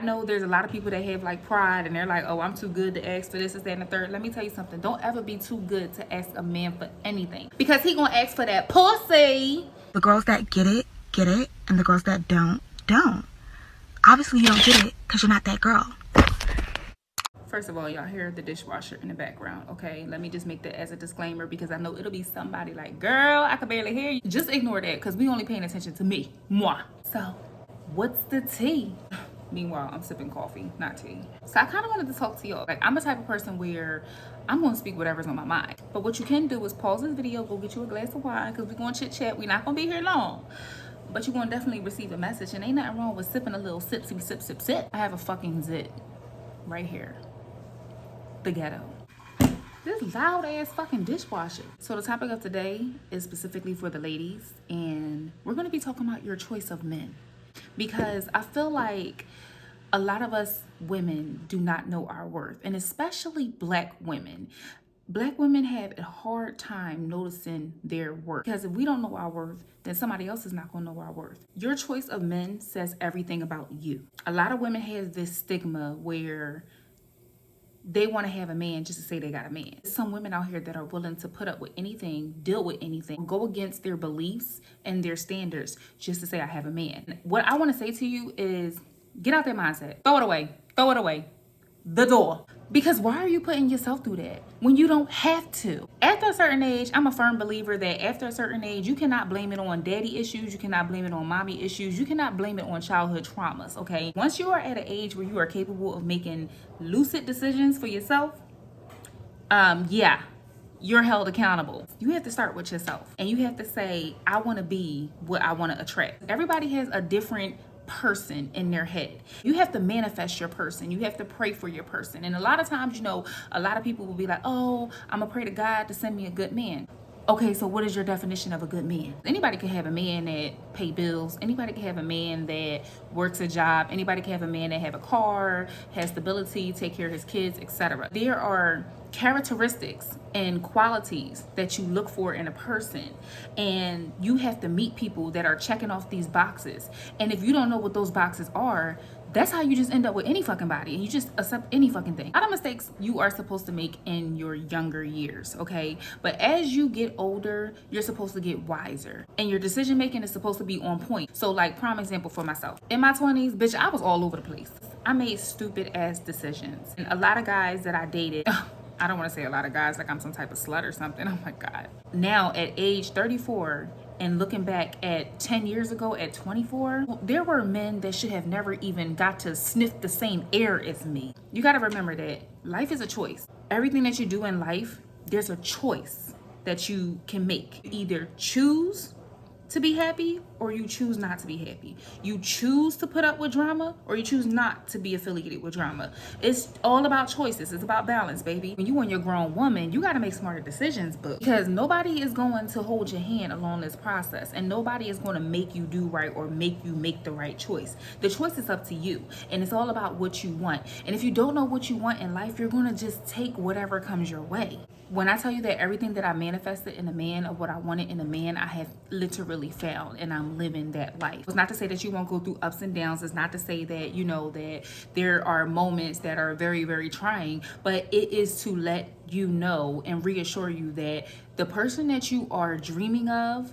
know there's a lot of people that have like pride and they're like, oh, I'm too good to ask for this, that, and the third. Let me tell you something. Don't ever be too good to ask a man for anything, because he gonna ask for that pussy. The girls that get it, and the girls that don't. Obviously, you don't get it because you're not that girl. First of all, y'all hear the dishwasher in the background, okay? Let me just make that as a disclaimer, because I know it'll be somebody like, girl, I can barely hear you. Just ignore that, because we only paying attention to me, moi. So, what's the tea? Meanwhile, I'm sipping coffee, not tea. So I kind of wanted to talk to y'all. Like, I'm a type of person where I'm going to speak whatever's on my mind. But what you can do is pause this video, go get you a glass of wine, because we're going to chit chat. We're not going to be here long. But you're going to definitely receive a message. And ain't nothing wrong with sipping a little sipsy, sip, sip, sip. I have a fucking zit right here. The ghetto. This loud ass fucking dishwasher. So the topic of today is specifically for the ladies. And we're going to be talking about your choice of men. Because I feel like a lot of us women do not know our worth, and especially black women. Black women have a hard time noticing their worth, because if we don't know our worth, then somebody else is not going to know our worth. Your choice of men says everything about you. A lot of women have this stigma where they want to have a man just to say they got a man. Some women out here that are willing to put up with anything, deal with anything, go against their beliefs and their standards just to say I have a man. What I want to say to you is get out that mindset. Throw it away. Throw it away. The door. Because why are you putting yourself through that when you don't have to? After a certain age, I'm a firm believer that after a certain age, you cannot blame it on daddy issues. You cannot blame it on mommy issues. You cannot blame it on childhood traumas, okay? Once you are at an age where you are capable of making lucid decisions for yourself, yeah, you're held accountable. You have to start with yourself, and you have to say, I want to be what I want to attract. Everybody has a different person in their head. You have to manifest your person. You have to pray for your person. And a lot of times, you know, a lot of people will be like, oh, I'm gonna pray to God to send me a good man. Okay, so what is your definition of a good man? Anybody can have a man that pay bills. Anybody can have a man that works a job. Anybody can have a man that have a car, has stability, take care of his kids, etc. There are characteristics and qualities that you look for in a person, and you have to meet people that are checking off these boxes. And if you don't know what those boxes are, that's how you just end up with any fucking body, and you just accept any fucking thing. A lot of mistakes you are supposed to make in your younger years, okay? But as you get older, you're supposed to get wiser, and your decision making is supposed to be on point. So like, prime example for myself. In my 20s, bitch, I was all over the place. I made stupid ass decisions. And a lot of guys that I dated, I don't want to say a lot of guys like I'm some type of slut or something. Oh my God. Now at age 34, and looking back at 10 years ago at 24, there were men that should have never even got to sniff the same air as me. You got to remember that life is a choice. Everything that you do in life, there's a choice that you can make. You either choose to be happy or you choose not to be happy. You choose to put up with drama or you choose not to be affiliated with drama. It's all about choices. It's about balance, baby. When you and your grown woman, you got to make smarter decisions, but because nobody is going to hold your hand along this process, and nobody is going to make you do right or make you make the right choice. The choice is up to you, and it's all about what you want. And if you don't know what you want in life, you're going to just take whatever comes your way. When I tell you that everything that I manifested in a man, of what I wanted in a man, I have literally found, and I'm living that life. It's not to say that you won't go through ups and downs. It's not to say that, you know, that there are moments that are very, very trying, but it is to let you know and reassure you that the person that you are dreaming of,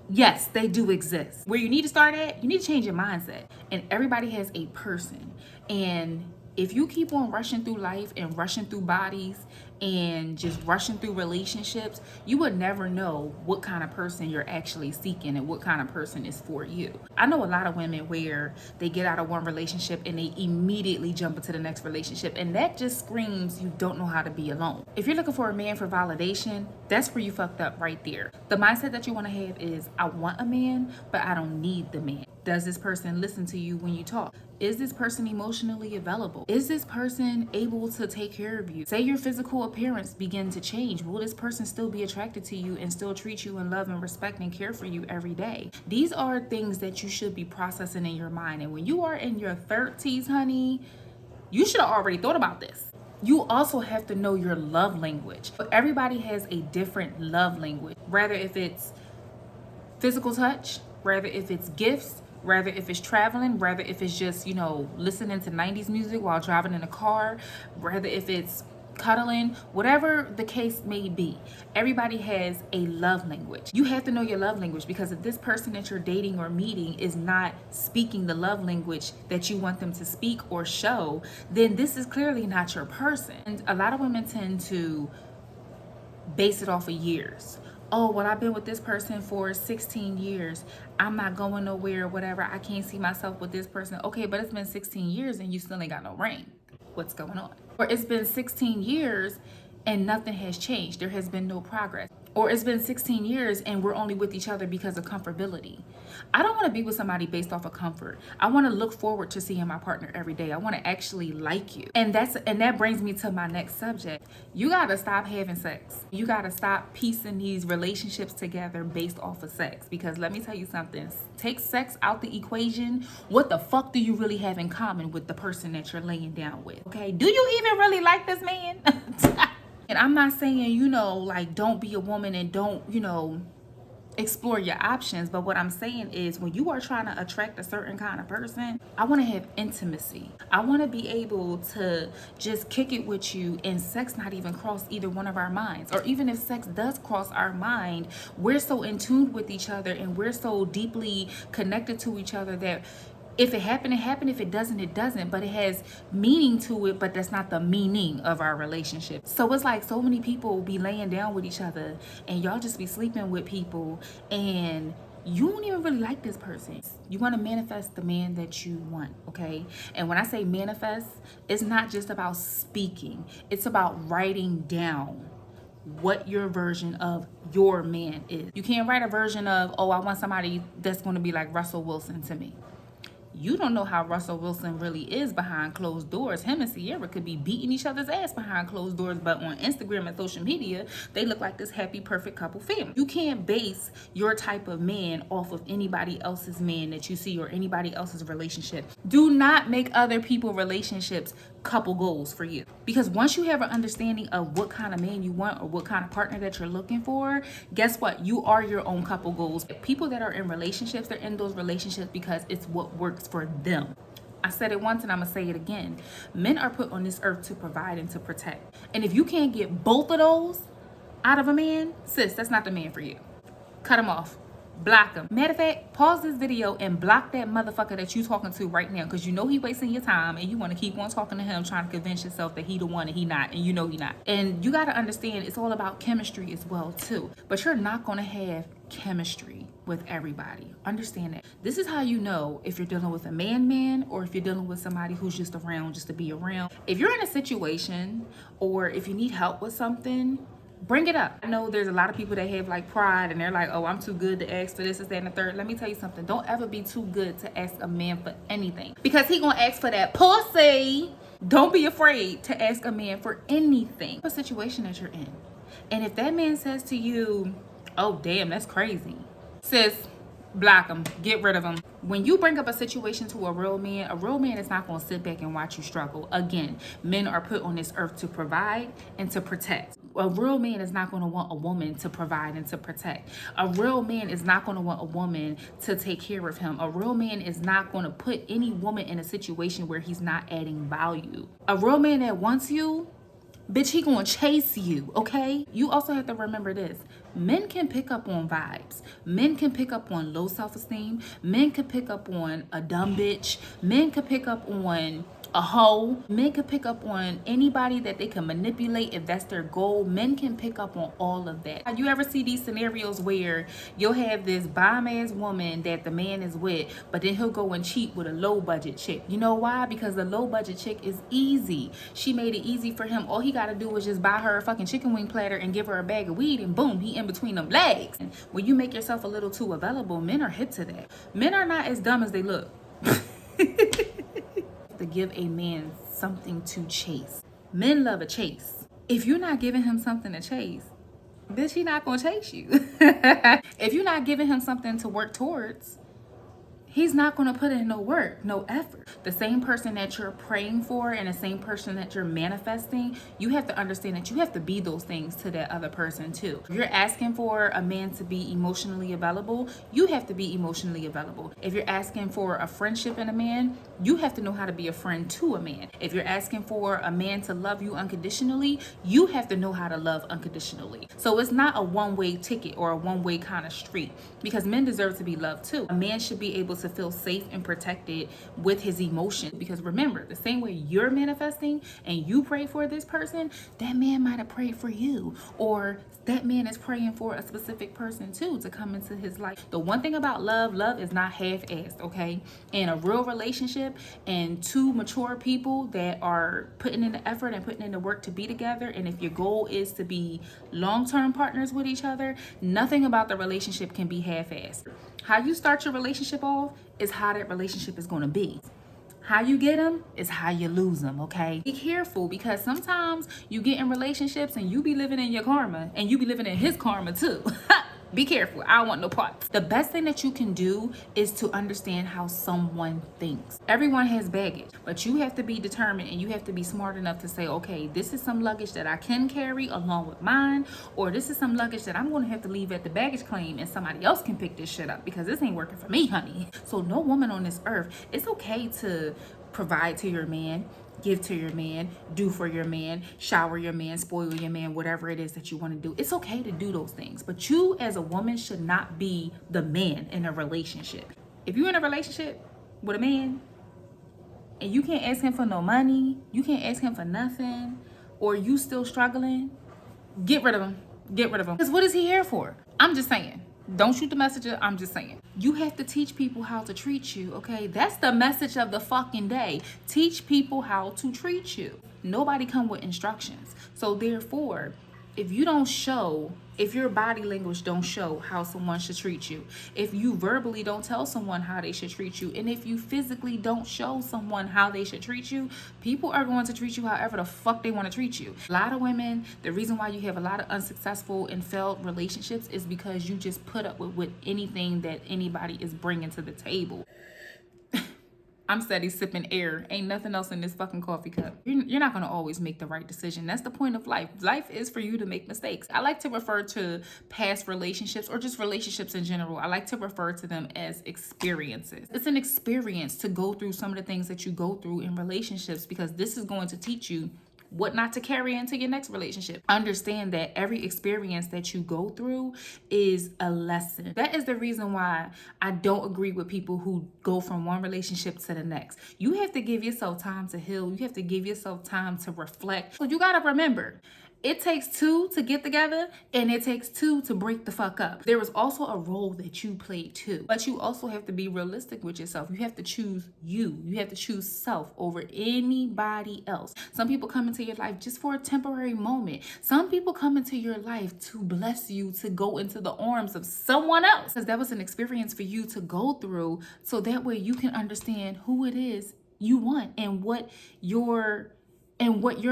yes, they do exist. Where you need to start at, you need to change your mindset. And everybody has a person. And if you keep on rushing through life and rushing through bodies and just rushing through relationships, you would never know what kind of person you're actually seeking and what kind of person is for you. I know a lot of women where they get out of one relationship and they immediately jump into the next relationship, and that just screams you don't know how to be alone. If you're looking for a man for validation, that's where you fucked up right there. The mindset that you want to have is, I want a man, but I don't need the man. Does this person listen to you when you talk? Is this person emotionally available? Is this person able to take care of you? Say your physical appearance begin to change. Will this person still be attracted to you and still treat you in love and respect and care for you every day? These are things that you should be processing in your mind. And when you are in your 30s, honey, you should have already thought about this. You also have to know your love language. But everybody has a different love language, rather if it's physical touch, rather if it's gifts, Rather if it's traveling, rather if it's just, you know, listening to 90s music while driving in a car, rather if it's cuddling, whatever the case may be. Everybody has a love language. You have to know your love language, because if this person that you're dating or meeting is not speaking the love language that you want them to speak or show, then this is clearly not your person. And a lot of women tend to base it off of years. Oh, well, I've been with this person for 16 years. I'm not going nowhere, whatever. I can't see myself with this person. Okay, but it's been 16 years and you still ain't got no ring. What's going on? Or it's been 16 years and nothing has changed. There has been no progress. Or it's been 16 years and we're only with each other because of comfortability. I don't want to be with somebody based off of comfort. I want to look forward to seeing my partner every day. I want to actually like you. And that brings me to my next subject. You got to stop having sex. You got to stop piecing these relationships together based off of sex. Because let me tell you something. Take sex out the equation. What the fuck do you really have in common with the person that you're laying down with? Okay? Do you even really like this man? And I'm not saying, you know, like, don't be a woman and don't, you know, explore your options. But what I'm saying is, when you are trying to attract a certain kind of person, I want to have intimacy. I want to be able to just kick it with you and sex not even cross either one of our minds. Or even if sex does cross our mind, we're so in tune with each other and we're so deeply connected to each other that if it happened, it happened. If it doesn't, it doesn't. But it has meaning to it, but that's not the meaning of our relationship. So it's like so many people be laying down with each other and y'all just be sleeping with people and you don't even really like this person. You want to manifest the man that you want, okay? And when I say manifest, it's not just about speaking. It's about writing down what your version of your man is. You can't write a version of, oh, I want somebody that's going to be like Russell Wilson to me. You don't know how Russell Wilson really is behind closed doors. Him and Sierra could be beating each other's ass behind closed doors, but on Instagram and social media, they look like this happy, perfect couple family. You can't base your type of man off of anybody else's man that you see or anybody else's relationship. Do not make other people's relationships couple goals for you. Because once you have an understanding of what kind of man you want or what kind of partner that you're looking for, guess what? You are your own couple goals. People that are in relationships, they're in those relationships because it's what works for them. I said it once and I'm gonna say it again. Men are put on this earth to provide and to protect. And if you can't get both of those out of a man, sis, that's not the man for you. Cut him off. Block him. Matter of fact, pause this video and block that motherfucker that you talking to right now, because you know he wasting your time and you want to keep on talking to him, trying to convince yourself that he the one and he not, and you know he not. And you got to understand, it's all about chemistry as well too. But you're not going to have chemistry with everybody. Understand that. This is how you know if you're dealing with a man or if you're dealing with somebody who's just around just to be around. If you're in a situation or if you need help with something, bring it up. I know there's a lot of people that have like pride and they're like, oh, I'm too good to ask for this, that, and the third. Let me tell you something. Don't ever be too good to ask a man for anything, because he gonna ask for that pussy. Don't be afraid to ask a man for anything. A situation that you're in. And if that man says to you, oh, damn, that's crazy, sis, block him, get rid of him. When you bring up a situation to a real man is not going to sit back and watch you struggle. Again, men are put on this earth to provide and to protect. A real man is not going to want a woman to provide and to protect. A real man is not going to want a woman to take care of him. A real man is not going to put any woman in a situation where he's not adding value. A real man that wants you, bitch, he gonna chase you, okay? You also have to remember this. Men can pick up on vibes. Men can pick up on low self-esteem. Men can pick up on a dumb bitch. Men can pick up on a hoe. Men can pick up on anybody that they can manipulate if that's their goal. Men can pick up on all of that. You ever see these scenarios where you'll have this bomb ass woman that the man is with, but then he'll go and cheat with a low budget chick? You know why? Because the low budget chick is easy. She made it easy for him. All he got to do is just buy her a fucking chicken wing platter and give her a bag of weed, and boom, he in between them legs. And when you make yourself a little too available, men are hip to that. Men are not as dumb as they look. To give a man something to chase. Men love a chase. If you're not giving him something to chase, bitch, he not gonna chase you. If you're not giving him something to work towards, he's not going to put in no work, no effort. The same person that you're praying for and the same person that you're manifesting, you have to understand that you have to be those things to that other person too. If you're asking for a man to be emotionally available, you have to be emotionally available. If you're asking for a friendship in a man, you have to know how to be a friend to a man. If you're asking for a man to love you unconditionally, you have to know how to love unconditionally. So it's not a one-way ticket or a one-way kind of street, because men deserve to be loved too. A man should be able to feel safe and protected with his emotions, because remember, the same way you're manifesting and you pray for this person, that man might have prayed for you, or that man is praying for a specific person too to come into his life. The one thing about love is not half-assed, okay? In a real relationship, and two mature people that are putting in the effort and putting in the work to be together, and if your goal is to be long-term partners with each other, nothing about the relationship can be half-assed. How you start your relationship off is how that relationship is going to be. How you get them is how you lose them, okay? Be careful, because sometimes you get in relationships and you be living in your karma, and you be living in his karma too. Be careful. I don't want no parts. The best thing that you can do is to understand how someone thinks. Everyone has baggage, but you have to be determined and you have to be smart enough to say, okay, this is some luggage that I can carry along with mine, or this is some luggage that I'm going to have to leave at the baggage claim and somebody else can pick this shit up, because this ain't working for me, honey. So no woman on this earth, it's okay to provide to your man, give to your man, do for your man, shower your man, spoil your man, whatever it is that you want to do. It's okay to do those things, but you as a woman should not be the man in a relationship. If you're in a relationship with a man and you can't ask him for no money, you can't ask him for nothing, or you still struggling, get rid of him. Get rid of him. Because what is he here for? I'm just saying. Don't shoot the messenger. I'm just saying. You have to teach people how to treat you, okay? That's the message of the fucking day. Teach people how to treat you. Nobody come with instructions. So therefore, if you don't show, if your body language don't show how someone should treat you, if you verbally don't tell someone how they should treat you, and if you physically don't show someone how they should treat you, people are going to treat you however the fuck they want to treat you. A lot of women, the reason why you have a lot of unsuccessful and failed relationships is because you just put up with anything that anybody is bringing to the table. I'm steady sipping air. Ain't nothing else in this fucking coffee cup. You're not going to always make the right decision. That's the point of life. Life is for you to make mistakes. I like to refer to past relationships, or just relationships in general, I like to refer to them as experiences. It's an experience to go through some of the things that you go through in relationships, because this is going to teach you what not to carry into your next relationship. Understand that every experience that you go through is a lesson. That is the reason why I don't agree with people who go from one relationship to the next. You have to give yourself time to heal. You have to give yourself time to reflect. So you gotta remember, it takes two to get together, and it takes two to break the fuck up. There is also a role that you play too, but you also have to be realistic with yourself. You have to choose you. You have to choose self over anybody else. Some people come into your life just for a temporary moment. Some people come into your life to bless you, to go into the arms of someone else, because that was an experience for you to go through, so that way you can understand who it is you want and what your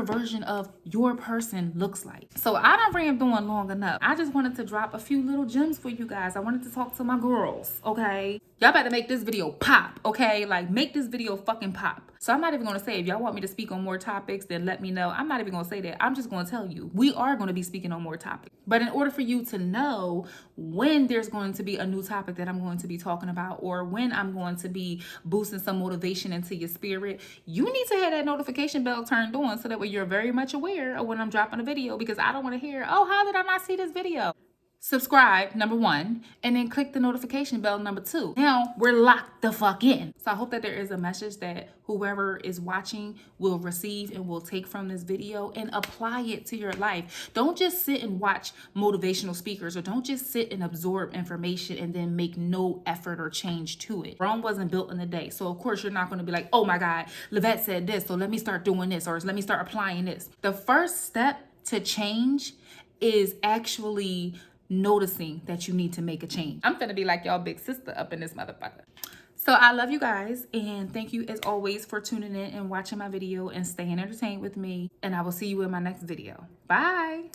version of your person looks like. So I don't think I'm doing long enough. I just wanted to drop a few little gems for you guys. I wanted to talk to my girls, okay? Y'all better make this video pop, okay? Like, make this video fucking pop. So I'm not even gonna say, if y'all want me to speak on more topics, then let me know. I'm not even gonna say that. I'm just gonna tell you, we are gonna be speaking on more topics. But in order for you to know when there's going to be a new topic that I'm going to be talking about, or when I'm going to be boosting some motivation into your spirit, you need to have that notification bell turned on, so that way you're very much aware of when I'm dropping a video, because I don't want to hear, oh, how did I not see this video? Subscribe, number one, and then click the notification bell, number two. Now we're locked the fuck in. So I hope that there is a message that whoever is watching will receive and will take from this video and apply it to your life. Don't just sit and watch motivational speakers, or don't just sit and absorb information and then make no effort or change to it. Rome wasn't built in a day. So of course you're not going to be like, oh my God, Livette said this, so let me start doing this, or let me start applying this. The first step to change is actually noticing that you need to make a change. I'm gonna be like y'all big sister up in this motherfucker. So I love you guys, and thank you as always for tuning in and watching my video and staying entertained with me, and I will see you in my next video. Bye.